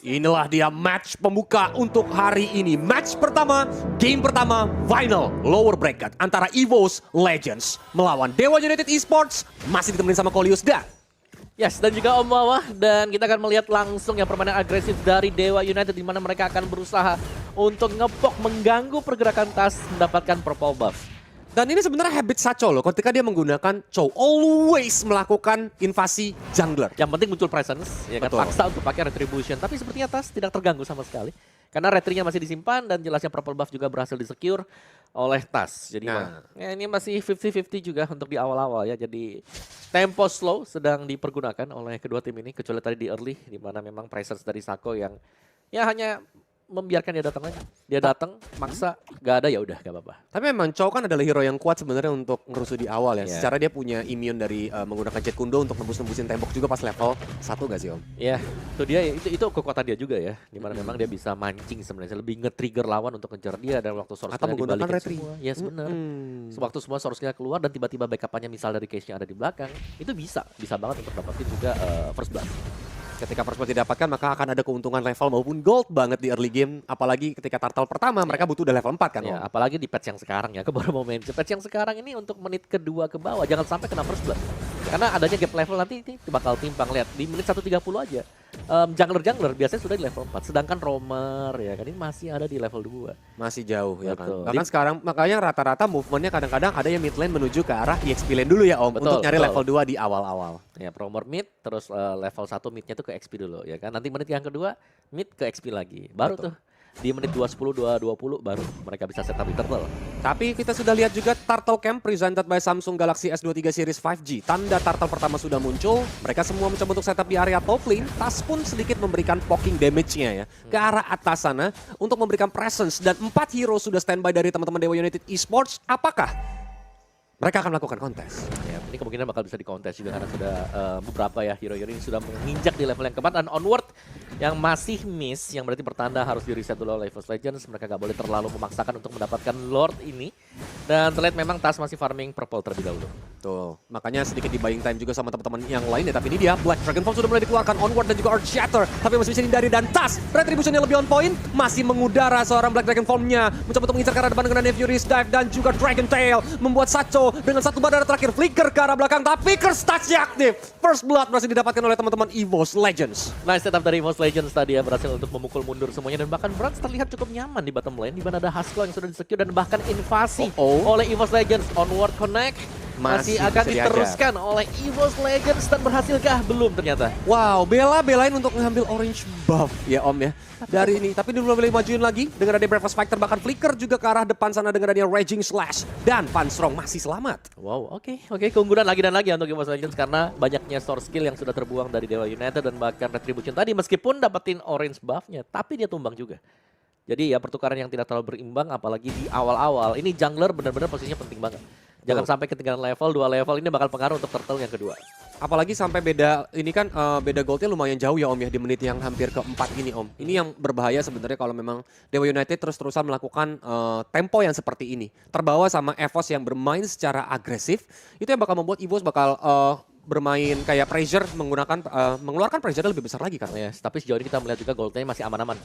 Inilah dia match pembuka untuk hari ini. Match pertama, game pertama, final lower bracket antara EVOS Legends melawan Dewa United Esports. Masih ditemenin sama Kolius dan Yes, dan juga Om Wawah, dan kita akan melihat langsung yang permainan agresif dari Dewa United di mana mereka akan berusaha untuk ngepok mengganggu pergerakan TAS mendapatkan purple buff. Dan ini sebenarnya habit Sacho loh, ketika dia menggunakan Chow always melakukan invasi jungler. Yang penting muncul presence, ya kan, Betul. paksa untuk pakai retribution, tapi sepertinya TAS tidak terganggu sama sekali. Karena retrinya masih disimpan dan jelasnya purple buff juga berhasil disecure oleh TAS. Jadi ya ini masih 50-50 juga untuk di awal-awal ya. Jadi tempo slow sedang dipergunakan oleh kedua tim ini, kecuali tadi di early di mana memang presence dari Sako yang ya hanya membiarkan dia datang aja. Dia datang, maksa, gak ada ya udah gak apa-apa. Tapi memang Chow kan adalah hero yang kuat sebenarnya untuk ngerusuh di awal ya. Yeah. Secara dia punya immune dari menggunakan Jet Kundo untuk nembus-nembusin tembok juga pas level 1 gak sih Om? Ya, itu dia, itu kekuatan dia juga ya. Dimana memang dia bisa mancing sebenarnya, lebih nge-trigger lawan untuk ngejar dia dan waktu source Atau menggunakan retri. semua. Yes, benar. Sewaktu semua source-nya keluar dan tiba-tiba backup-nya misal dari case-nya ada di belakang, itu bisa banget untuk dapetin juga first blood. Ketika first blood didapatkan maka akan ada keuntungan level maupun gold banget di early game. Apalagi ketika turtle pertama mereka butuh udah level 4 kan Ya, Om? apalagi di patch yang sekarang ya, baru mau main. Patch yang sekarang ini untuk menit kedua ke bawah, jangan sampai kena first blood. Karena adanya gap level nanti ini bakal timpang, lihat di menit 1.30 aja. Jungler biasanya sudah di level 4, sedangkan roamer ya kan ini masih ada di level 2. Masih jauh ya kan. Betul. Bahkan sekarang makanya rata-rata movementnya kadang-kadang ada yang mid lane menuju ke arah EXP lane dulu ya Om. Betul, untuk nyari betul. level 2 di awal-awal. Ya, roamer mid, terus level 1 midnya tuh ke XP dulu ya kan. Nanti menit yang kedua mid ke XP lagi. Baru Betul. tuh di menit 2.10, 2.20 baru mereka bisa setup di turtle. Tapi kita sudah lihat juga Turtle Camp presented by Samsung Galaxy S23 series 5G. Tanda turtle pertama sudah muncul. Mereka semua mencoba untuk setup di area top lane. TAS pun sedikit memberikan poking damage-nya ya ke arah atas sana untuk memberikan presence. Dan 4 hero sudah standby dari teman-teman Dewa United Esports. Apakah mereka akan melakukan kontes? Ya, ini kemungkinan bakal bisa dikontes juga karena sudah beberapa ya hero-hero ini sudah menginjak di level yang keempat dan onward yang masih miss, yang berarti pertanda harus di reset dulu oleh EVOS Legends. Mereka gak boleh terlalu memaksakan untuk mendapatkan Lord ini. Dan terlihat memang TAS masih farming purple terlebih dahulu. Tuh, makanya sedikit di buying time juga sama teman-teman yang lain ya. Tapi ini dia, Black Dragon Form sudah mulai dikeluarkan, onward dan juga Earth Shatter. Tapi masih bisa dihindari dan TAS, retributionnya lebih on point. Masih mengudara seorang Black Dragon Formnya. Mencoba untuk mengincar ke arah depan dengan Fury's Dive dan juga Dragon Tail. Membuat Sacho dengan satu badara terakhir flicker ke arah belakang. Tapi curse touch-nya aktif. First blood berhasil didapatkan oleh teman-teman EVOS Legends. Nice setup dari EVOS Legends tadi ya, berhasil untuk memukul mundur semuanya. Dan bahkan Brans terlihat cukup nyaman di bottom lane. Di mana ada Husklaw yang sudah di-secure dan bahkan invasi oleh EVOS Legends. Onward connect. Masih akan diteruskan oleh EVOS Legends dan berhasilkah? Belum ternyata. Wow, belain untuk mengambil orange buff ya Om ya. Dari ini, tapi dulu boleh majuin lagi dengan ada Breakfast Fighter, bahkan flicker juga ke arah depan sana dengan adanya Raging Slash. Dan Panstrong masih selamat. Wow, oke, keunggulan lagi dan lagi untuk EVOS Legends karena banyaknya source skill yang sudah terbuang dari Dewa United dan bahkan Retribution tadi meskipun dapetin orange buff-nya, tapi dia tumbang juga. Jadi ya pertukaran yang tidak terlalu berimbang apalagi di awal-awal. Ini jungler benar-benar posisinya penting banget. Jangan sampai ketinggalan level, 2 level ini bakal pengaruh untuk turtle yang kedua. Apalagi sampai beda, ini kan beda goldnya lumayan jauh ya Om ya di menit yang hampir keempat ini Om. Ini yang berbahaya sebenarnya kalau memang Dewa United terus-terusan melakukan tempo yang seperti ini. Terbawa sama EVOS yang bermain secara agresif, itu yang bakal membuat EVOS bakal bermain kayak pressure menggunakan mengeluarkan pressure lebih besar lagi kan. Yes, tapi sejauh ini kita melihat juga goldnya masih aman-aman.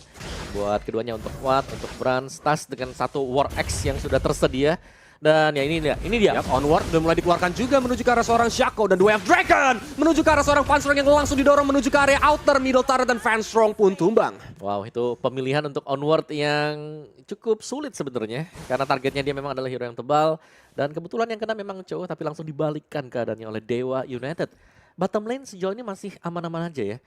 Buat keduanya untuk Watt, untuk Brans, TAS dengan satu War X yang sudah tersedia. Dan ya ini dia. Yap, onward udah mulai dikeluarkan juga menuju ke arah seorang Shaco dan Wave Dragon menuju ke arah seorang Fanstrong yang langsung didorong menuju ke area outer middle turret dan Fanstrong pun tumbang. Wow, itu pemilihan untuk onward yang cukup sulit sebenarnya karena targetnya dia memang adalah hero yang tebal dan kebetulan yang kena memang Chow tapi langsung dibalikkan keadaannya oleh Dewa United. Bottom lane sejauh ini masih aman-aman aja ya.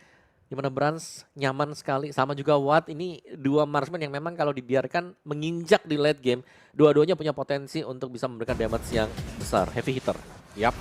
Dimana Brans nyaman sekali, sama juga Watt, ini dua marksman yang memang kalau dibiarkan menginjak di late game, dua-duanya punya potensi untuk bisa memberikan damage yang besar, heavy hitter. Yap,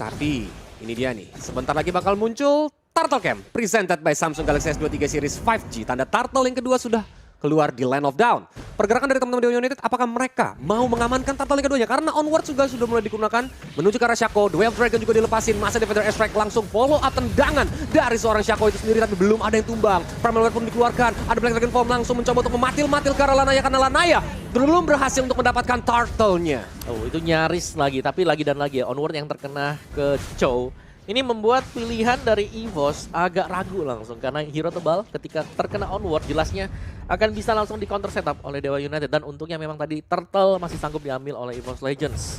tapi ini dia nih, sebentar lagi bakal muncul Turtle Camp, presented by Samsung Galaxy S23 series 5G, tanda turtle yang kedua sudah keluar di Land of Down. Pergerakan dari teman-teman Dewa United, apakah mereka mau mengamankan turtle yang keduanya? Karena onward juga sudah mulai digunakan menuju ke arah Shaco. Wave Dragon juga dilepasin, masa Defender S-Strike langsung follow up tendangan dari seorang Shaco itu sendiri, tapi belum ada yang tumbang. Primal pun dikeluarkan, ada Black Dragon Form langsung mencoba untuk mematil-matil ke arah Lanaya karena Lanaya belum berhasil untuk mendapatkan turtle-nya. Oh, itu nyaris lagi, tapi lagi dan lagi ya. Onward yang terkena ke Chow Ini membuat pilihan dari EVOS agak ragu langsung karena hero tebal ketika terkena onward jelasnya akan bisa langsung di counter setup oleh Dewa United dan untungnya memang tadi Turtle masih sanggup diambil oleh EVOS Legends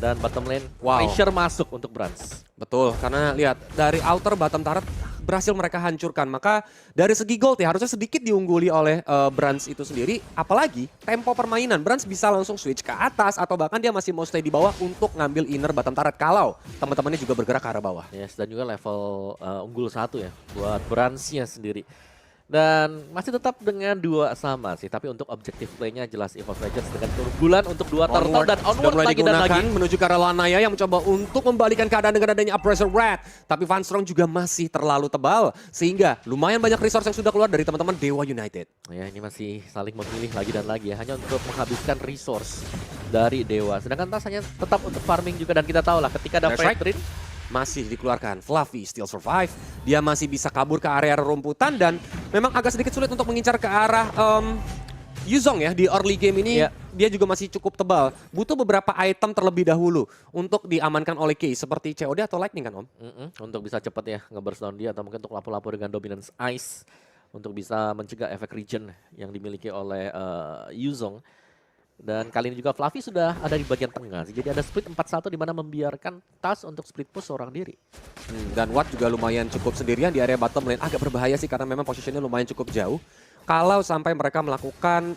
dan bottom lane pressure masuk untuk Brans. Betul, karena lihat dari outer bottom turret berhasil mereka hancurkan. Maka dari segi gold ya harusnya sedikit diungguli oleh Brans itu sendiri. Apalagi tempo permainan, Brans bisa langsung switch ke atas atau bahkan dia masih mau stay di bawah untuk ngambil inner bottom turret kalau teman-temannya juga bergerak ke arah bawah. Yes, dan juga level unggul 1 ya buat Bransnya sendiri. Dan masih tetap dengan 2 sama sih, tapi untuk objective play-nya jelas EVOS Legends dengan keunggulan untuk 2 turtle dan sudah onward mulai lagi dan lagi. menuju ke arah Lanaya yang mencoba untuk membalikan keadaan dengan adanya Upressor Red. Tapi Van Strong juga masih terlalu tebal sehingga lumayan banyak resource yang sudah keluar dari teman-teman Dewa United. Ya ini masih saling memilih lagi dan lagi ya, hanya untuk menghabiskan resource dari Dewa. Sedangkan Tas hanya tetap untuk farming juga dan kita tahu lah ketika ada Fred Trin masih dikeluarkan. Fluffy still survive. Dia masih bisa kabur ke area rumputan dan memang agak sedikit sulit untuk mengincar ke arah Yuzong ya di early game ini. Dia juga masih cukup tebal. Butuh beberapa item terlebih dahulu untuk diamankan oleh Kay seperti COD atau Lightning kan Om? Untuk bisa cepat ya nge-burst down dia atau mungkin untuk lapo-lapo dengan dominance ice untuk bisa mencegah efek regen yang dimiliki oleh Yuzong. Dan kali ini juga Fluffy sudah ada di bagian tengah sih. Jadi ada split 4-1 di mana membiarkan Tas untuk split push seorang diri. Dan Watt juga lumayan cukup sendirian di area bottom lane. Agak berbahaya sih karena memang posisinya lumayan cukup jauh. Kalau sampai mereka melakukan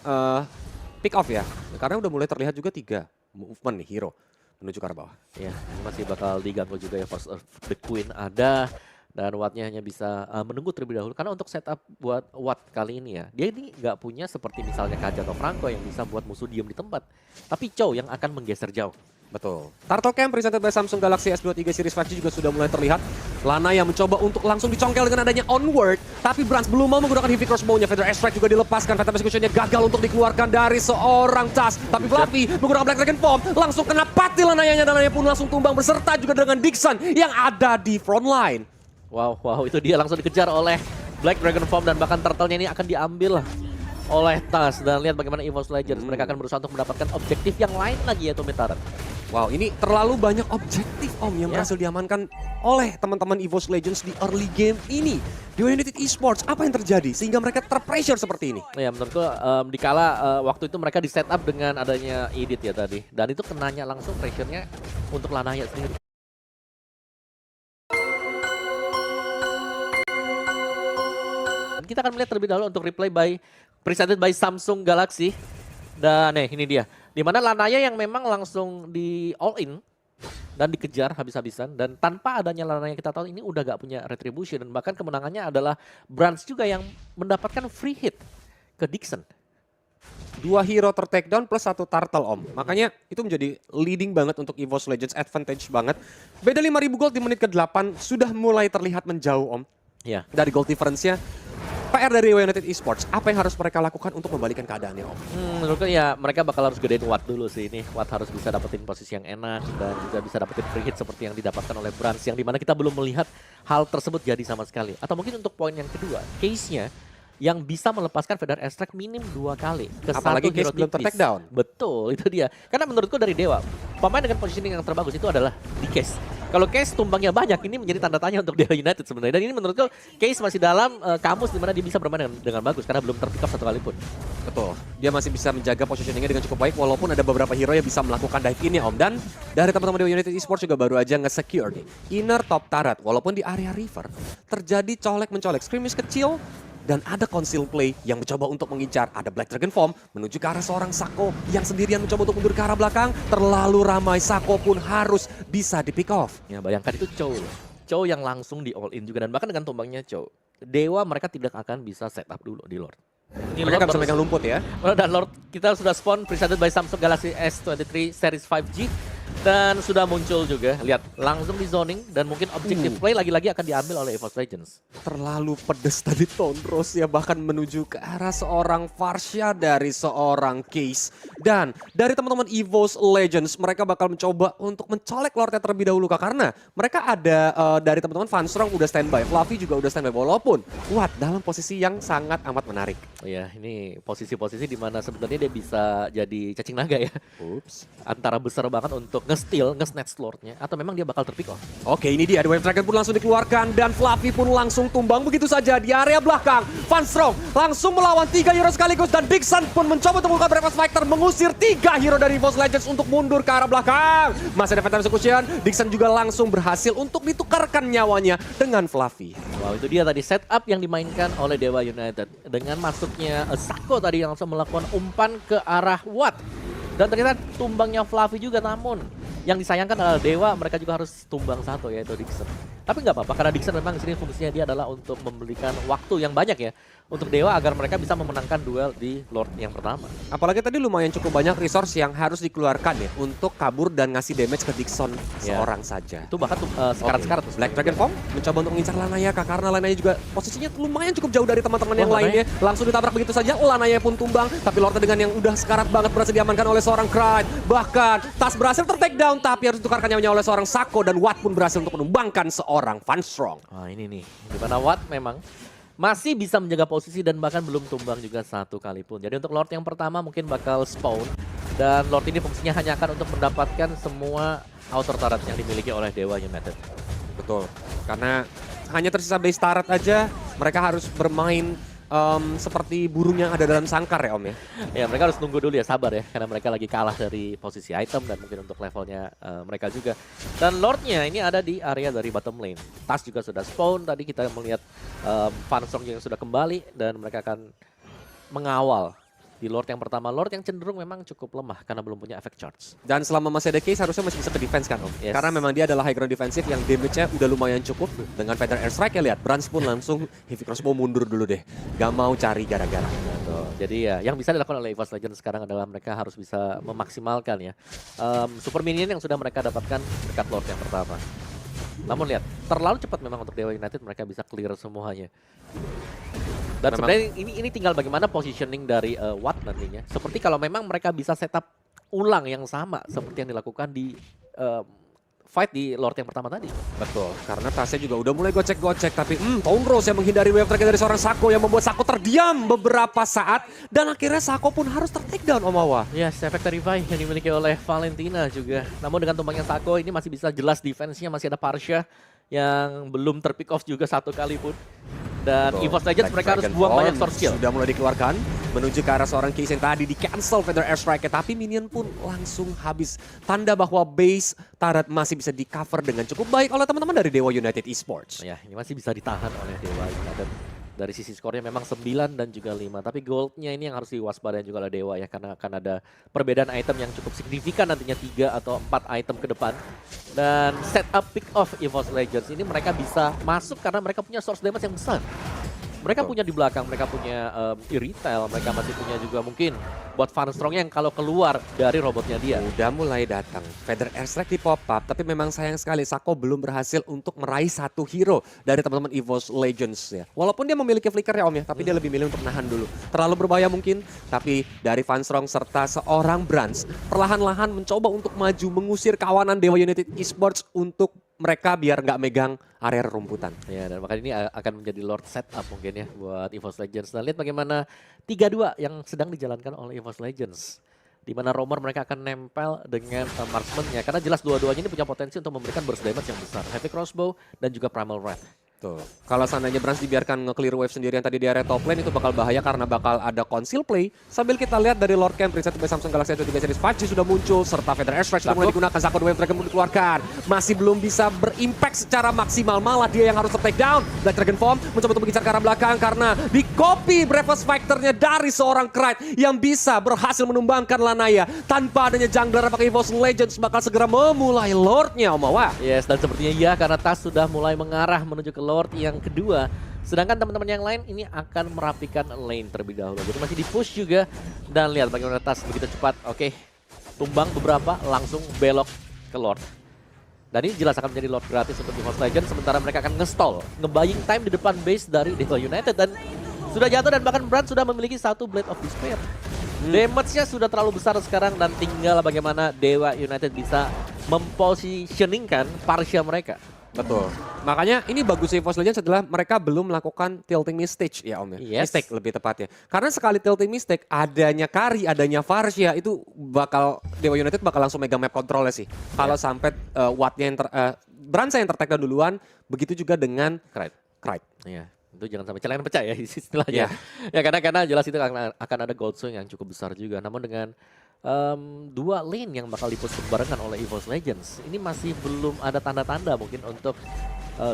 pick off ya. Karena udah mulai terlihat juga 3 movement nih hero menuju ke arah bawah. Ya, ini masih bakal diganggu juga ya. Force of the Queen ada. Dan Wattnya hanya bisa menunggu terlebih dahulu. Karena untuk setup buat Watt kali ini ya, dia ini nggak punya seperti misalnya Kaja atau Franco yang bisa buat musuh diem di tempat. Tapi Chow yang akan menggeser jauh. Betul. Turtle Camp presented by Samsung Galaxy S23 Series 5G juga sudah mulai terlihat. Lana yang mencoba untuk langsung dicongkel dengan adanya onward. Tapi Brans belum mau menggunakan heavy crossbow-nya. Feather Strike juga dilepaskan. Phantom Execution-nya gagal untuk dikeluarkan dari seorang Tas. Tapi Fluffy menggunakan Black Dragon Form. Langsung kena pati Lanayanya dan Lanaya pun langsung tumbang berserta juga dengan Dixon yang ada di front line. Wow, itu dia langsung dikejar oleh Black Dragon Form dan bahkan turtle-nya ini akan diambil oleh Tas. Dan lihat bagaimana EVOS Legends. Mereka akan berusaha untuk mendapatkan objektif yang lain lagi yaitu Metaran. Wow, ini terlalu banyak objektif Om yang berhasil diamankan oleh teman-teman EVOS Legends di early game ini. Dewa United Esports, apa yang terjadi sehingga mereka terpressure seperti ini? Ya menurutku dikala waktu itu mereka di setup dengan adanya edit ya tadi. Dan itu kenanya langsung pressure-nya untuk Lanaya sendiri. Kita akan melihat terlebih dahulu untuk replay presented by Samsung Galaxy. Dan ini dia. Dimana Lanaya yang memang langsung di all in dan dikejar habis-habisan. Dan tanpa adanya Lanaya kita tahu ini udah gak punya retribution. Dan bahkan kemenangannya adalah Brans juga yang mendapatkan free hit ke Dixon. 2 hero ter-takedown plus 1 turtle Om. Makanya itu menjadi leading banget untuk EVOS Legends, advantage banget. Beda 5.000 gold di menit ke-8 sudah mulai terlihat menjauh Om. Ya. Dari gold difference-nya. PR dari United Esports, apa yang harus mereka lakukan untuk membalikan keadaannya Om? Menurutku ya mereka bakal harus gedein Watt dulu sih ini. Watt harus bisa dapetin posisi yang enak dan juga bisa dapetin free hit seperti yang didapatkan oleh Brans. Yang dimana kita belum melihat hal tersebut jadi sama sekali. Atau mungkin untuk poin yang kedua, case-nya yang bisa melepaskan Feather Strike minim 2 kali ke apalagi satu case hero belum tipis. ter-takedown. Betul, itu dia. Karena menurutku dari Dewa, pemain dengan positioning yang terbagus itu adalah di case. Kalau Case tumbangnya banyak, ini menjadi tanda tanya untuk Dewa United sebenarnya. Dan ini menurutku Case masih dalam kamus di mana dia bisa bermain dengan bagus karena belum terpick up 1 kali pun. Betul, dia masih bisa menjaga positioningnya dengan cukup baik walaupun ada beberapa hero yang bisa melakukan dive in ya Om. Dan dari teman-teman Dewa United Esports juga baru aja nge-secure nih inner top turret. Walaupun di area river terjadi colek-mencolek, skirmish kecil. Dan ada conceal play yang mencoba untuk mengincar. Ada Black Dragon Form menuju ke arah seorang Sako yang sendirian mencoba untuk mundur ke arah belakang. Terlalu ramai, Sako pun harus bisa di pick off. Ya bayangkan itu Chow yang langsung di all in juga. Dan bahkan dengan tumbangnya Chow, Dewa mereka tidak akan bisa setup dulu di Lord. Ini mereka bisa megang lumput ya. Dan Lord kita sudah spawn presented by Samsung Galaxy S23 Series 5G. Dan sudah muncul juga, lihat langsung di zoning dan mungkin objective play lagi-lagi akan diambil oleh EVOS Legends. Terlalu pedes tadi Tondros ya, bahkan menuju ke arah seorang Farsha dari seorang Case. Dan dari teman-teman EVOS Legends, mereka bakal mencoba untuk mencolek Lordnya terlebih dahulu Kak. Karena mereka ada dari teman-teman Van Strong udah standby, Fluffy juga udah standby. Walaupun kuat dalam posisi yang sangat amat menarik. Oh ya, ini posisi-posisi di mana sebenarnya dia bisa jadi cacing naga ya. Ups. Antara besar banget untuk nge-steal, nge-snatch Lordnya, atau memang dia bakal terpick off. Oke, ini dia. Wave Dragon pun langsung dikeluarkan dan Fluffy pun langsung tumbang begitu saja di area belakang. Van Strong langsung melawan 3 hero sekaligus dan Dixon pun mencoba untuk membuka Breakfast Fighter mengusir 3 hero dari EVOS Legends untuk mundur ke arah belakang. Masih ada Phantom Execution, Dixon juga langsung berhasil untuk ditukarkan nyawanya dengan Fluffy. Wow, itu dia tadi setup yang dimainkan oleh Dewa United. Dengan masuknya Sako tadi yang langsung melakukan umpan ke arah Watt. Dan ternyata tumbangnya Fluffy juga, namun yang disayangkan adalah Dewa, mereka juga harus tumbang satu, yaitu Dixon. Tapi nggak apa-apa, karena Dixon memang di sini fungsinya dia adalah untuk memberikan waktu yang banyak ya untuk Dewa agar mereka bisa memenangkan duel di Lord yang pertama. Apalagi tadi lumayan cukup banyak resource yang harus dikeluarkan ya untuk kabur dan ngasih damage ke Dixon seorang saja. Itu bahkan sekarat-sekarat. Black Dragon Form mencoba untuk mengincar Lanaya Kak, karena Lanaya juga posisinya lumayan cukup jauh dari teman-teman yang lainnya. Langsung ditabrak begitu saja, Lanaya pun tumbang. Tapi Lord dengan yang udah sekarat banget berhasil diamankan oleh seorang Cryde. Bahkan Tas berhasil ter-take down tapi harus ditukarkan nyawanya oleh seorang Sako dan Watt pun berhasil untuk menumbangkan seorang Van Strong. Wah ini nih, dimana Watt memang masih bisa menjaga posisi dan bahkan belum tumbang juga satu kali pun. Jadi untuk Lord yang pertama mungkin bakal spawn. Dan Lord ini fungsinya hanya akan untuk mendapatkan semua outer turret yang dimiliki oleh Dewa United. Betul, karena hanya tersisa base turret aja, mereka harus bermain seperti burung yang ada dalam sangkar ya Om ya. Ya mereka harus nunggu dulu ya, sabar ya, karena mereka lagi kalah dari posisi item dan mungkin untuk levelnya mereka juga. Dan Lordnya ini ada di area dari bottom lane. Tas juga sudah spawn, tadi kita melihat Van Strong yang sudah kembali dan mereka akan mengawal di Lord yang pertama. Lord yang cenderung memang cukup lemah karena belum punya efek charge. Dan selama masih ada case harusnya masih bisa ke defense kan Om. Yes. Karena memang dia adalah high ground defensive yang damage-nya udah lumayan cukup. Dengan Feather Airstrike ya lihat, Brans pun langsung heavy crossbow mundur dulu deh. Gak mau cari gara-gara. Betul. Jadi ya yang bisa dilakukan oleh EVOS Legends sekarang adalah mereka harus bisa memaksimalkan ya super minion yang sudah mereka dapatkan dekat Lord yang pertama. Namun lihat, terlalu cepat memang untuk Dewa United, mereka bisa clear semuanya. Dan sebenarnya ini tinggal bagaimana positioning dari Watt nantinya. Seperti kalau memang mereka bisa setup ulang yang sama seperti yang dilakukan di fight di Lord yang pertama tadi. Betul, karena tasnya juga udah mulai gocek-gocek. Tapi Tone Rose yang menghindari wave trigger dari seorang Sako yang membuat Sako terdiam beberapa saat. Dan akhirnya Sako pun harus ter-take down Om Awa. Yes, efek revive yang dimiliki oleh Valentina juga. Namun dengan tumbangnya Sako ini masih bisa jelas defense-nya, masih ada Parsha yang belum ter-pick off juga satu kali pun. Dan EVOS Legends mereka harus buang banyak source skill. Sudah mulai dikeluarkan menuju ke arah seorang Case yang tadi di cancel Feather Airstrike, tapi minion pun langsung habis. Tanda bahwa base turret masih bisa di cover dengan cukup baik oleh teman-teman dari Dewa United Esports. Ya, ini masih bisa ditahan oleh Dewa United. Dari sisi skornya memang 9 dan juga 5. Tapi goldnya ini yang harus diwaspadai juga oleh Dewa ya. Karena akan ada perbedaan item yang cukup signifikan nantinya 3 atau 4 item ke depan. Dan setup pick off EVOS Legends ini mereka bisa masuk karena mereka punya source damage yang besar. Mereka punya di belakang, mereka punya retail, mereka masih punya juga mungkin buat Van Strong yang kalau keluar dari robotnya dia. Udah mulai datang. Feather Airstrike di pop up, tapi memang sayang sekali Sako belum berhasil untuk meraih satu hero dari teman-teman EVOS Legends ya. Walaupun dia memiliki flicker ya Om ya, tapi dia lebih milih untuk nahan dulu. Terlalu berbahaya mungkin, tapi dari Van Strong serta seorang Brans perlahan-lahan mencoba untuk maju mengusir kawanan Dewa United Esports untuk mereka biar nggak megang area rumputan. Ya, dan makanya ini akan menjadi Lord setup mungkin ya buat EVOS Legends. Nah, lihat bagaimana 3-2 yang sedang dijalankan oleh EVOS Legends. Di mana Romer mereka akan nempel dengan marksman-nya. Karena jelas dua-duanya ini punya potensi untuk memberikan burst damage yang besar. Heavy Crossbow dan juga Primal Wrath. Tuh. Kalau seandainya Brans dibiarkan nge-clear wave sendirian tadi di area top lane itu bakal bahaya karena bakal ada conceal play. Sambil kita lihat dari Lord Camp, preset by Samsung Galaxy S23 Series 5G sudah muncul serta Feather Airstrike sudah mulai digunakan. Sako wave dragon pun dikeluarkan. Masih belum bisa berimpact secara maksimal, malah dia yang harus ter-take down. Black Dragon Form mencoba untuk mengincar ke arah belakang karena di copy Breakfast Fighter-nya dari seorang Cryde yang bisa berhasil menumbangkan Lanaya. Tanpa adanya jungler apakah EVOS Legends bakal segera memulai Lord-nya Om Awa? Yes, dan sepertinya iya karena Tas sudah mulai mengarah menuju ke Lord yang kedua. Sedangkan teman-teman yang lain ini akan merapikan lane terlebih dahulu. Jadi masih di-push juga. Dan lihat bagaimana Tas begitu cepat. Oke, tumbang beberapa langsung belok ke Lord. Dan ini jelas akan menjadi Lord gratis untuk EVOS Legends. Sementara mereka akan nge-stall, nge-buying time di depan base dari Dewa United. Dan sudah jatuh dan bahkan Brand sudah memiliki satu Blade of Despair. Damage-nya sudah terlalu besar sekarang dan tinggal bagaimana Dewa United bisa mempositioningkan Parsha mereka. Betul. Makanya ini bagus EVOS Legends setelah mereka belum melakukan tilting mistake ya Om ya. Yes. Mistake lebih tepatnya. Karena sekali tilting mistake adanya Kari, adanya Varsha itu bakal Dewa United bakal langsung megang map controlnya sih. Kalau sampai Wattnya yang Bransa yang tertake duluan, begitu juga dengan Krite. Iya, itu jangan sampai celengan pecah ya istilahnya. Ya karena jelas itu akan ada gold swing yang cukup besar juga. Namun dengan dua lane yang bakal dipush barengan oleh EVOS Legends, ini masih belum ada tanda-tanda mungkin untuk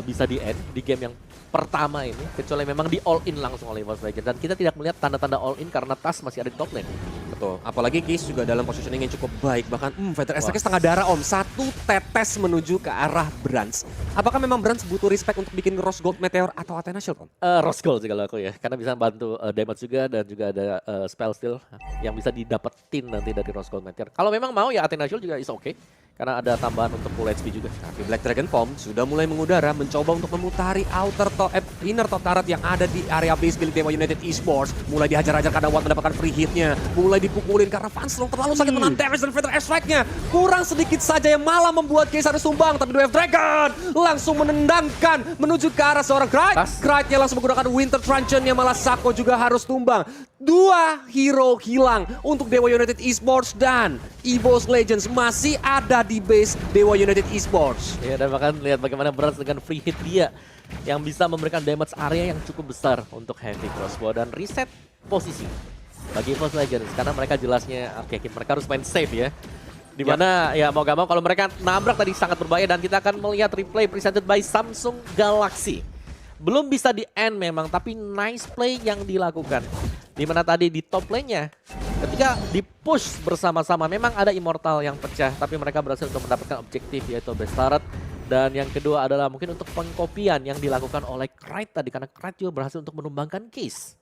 bisa di end di game yang pertama ini, kecuali memang di all in langsung oleh EVOS Legends. Dan kita tidak melihat tanda-tanda all in karena Tas masih ada di top lane. Betul. Apalagi Keys juga dalam positioning yang cukup baik. Bahkan Fighter Strike setengah darah Om. Satu tetes menuju ke arah Brands. Apakah memang Brands butuh respect untuk bikin Rose Gold Meteor atau Athena Shield Om? Rose Gold sih kalau aku ya, karena bisa bantu damage juga dan juga ada spell steal yang bisa didapetin nanti dari Rose Gold Meteor. Kalau memang mau ya Athena Shield juga is okay. Karena ada tambahan untuk full HP juga. Tapi Black Dragon Form sudah mulai mengudara mencoba untuk memutari inner top turret yang ada di area base milik Dewa United Esports. Mulai dihajar-hajar karena Watt mendapatkan free hitnya. Mulai dipukulin karena Fanslong terlalu sakit menahan damage dari Fighter Strike-nya. Kurang sedikit saja yang malah membuat Case harus tumbang. Tapi Wave Dragon langsung menendangkan menuju ke arah seorang Krite. Krite-nya langsung menggunakan Winter Truncheon-nya, malah Sako juga harus tumbang. Dua hero hilang untuk Dewa United Esports dan EVOS Legends masih ada di base Dewa United Esports. Ya, dan bahkan lihat bagaimana Brands dengan free hit dia yang bisa memberikan damage area yang cukup besar untuk Heavy Crossbow dan reset posisi bagi EVOS Legends karena mereka jelasnya oke, mereka harus main safe ya. Dimana ya mau gak mau kalau mereka nabrak tadi sangat berbahaya dan kita akan melihat replay presented by Samsung Galaxy. Belum bisa di end memang, tapi nice play yang dilakukan. Dimana tadi di top lane-nya, ketika di-push bersama-sama, memang ada Immortal yang pecah, tapi mereka berhasil untuk mendapatkan objektif yaitu best turret. Dan yang kedua adalah mungkin untuk pengkopian yang dilakukan oleh Krite tadi, karena Krite juga berhasil untuk menumbangkan Case.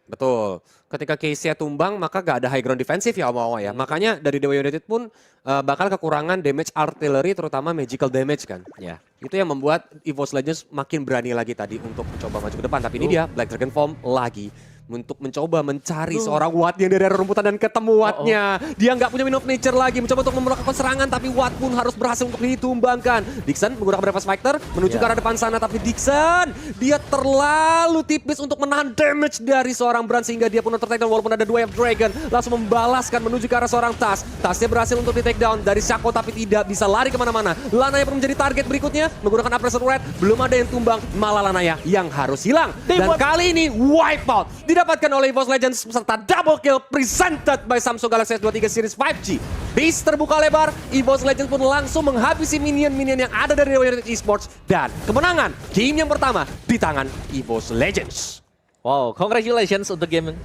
Betul. Ketika Case-nya tumbang, maka gak ada high ground defensif ya Om ya. Makanya dari Dewa United pun bakal kekurangan damage artillery, terutama magical damage kan. Ya. Itu yang membuat EVOS Legends makin berani lagi tadi untuk mencoba maju ke depan. Tapi ini dia Black Dragon Form lagi untuk mencoba mencari seorang Watt yang dari arah rumputan dan ketemu Wattnya. Dia nggak punya Wind of Nature lagi, mencoba untuk melakukan serangan tapi Watt pun harus berhasil untuk ditumbangkan. Dixon menggunakan Breakfast Fighter menuju ke arah depan sana, tapi Dixon dia terlalu tipis untuk menahan damage dari seorang Brand sehingga dia pun tertakedown walaupun ada dua Dragon. Langsung membalaskan menuju ke arah seorang Tas. Tasnya berhasil untuk di takedown dari Shaco tapi tidak bisa lari kemana-mana. Lanaya pun menjadi target berikutnya menggunakan Appressor Red, belum ada yang tumbang, malah Lanaya yang harus hilang. Dan kali ini wipe out didapatkan oleh EVOS Legends serta double kill presented by Samsung Galaxy S23 Series 5G. Base terbuka lebar, EVOS Legends pun langsung menghabisi minion-minion yang ada dari Dewa United Esports dan kemenangan game yang pertama di tangan EVOS Legends. Wow, congratulations untuk game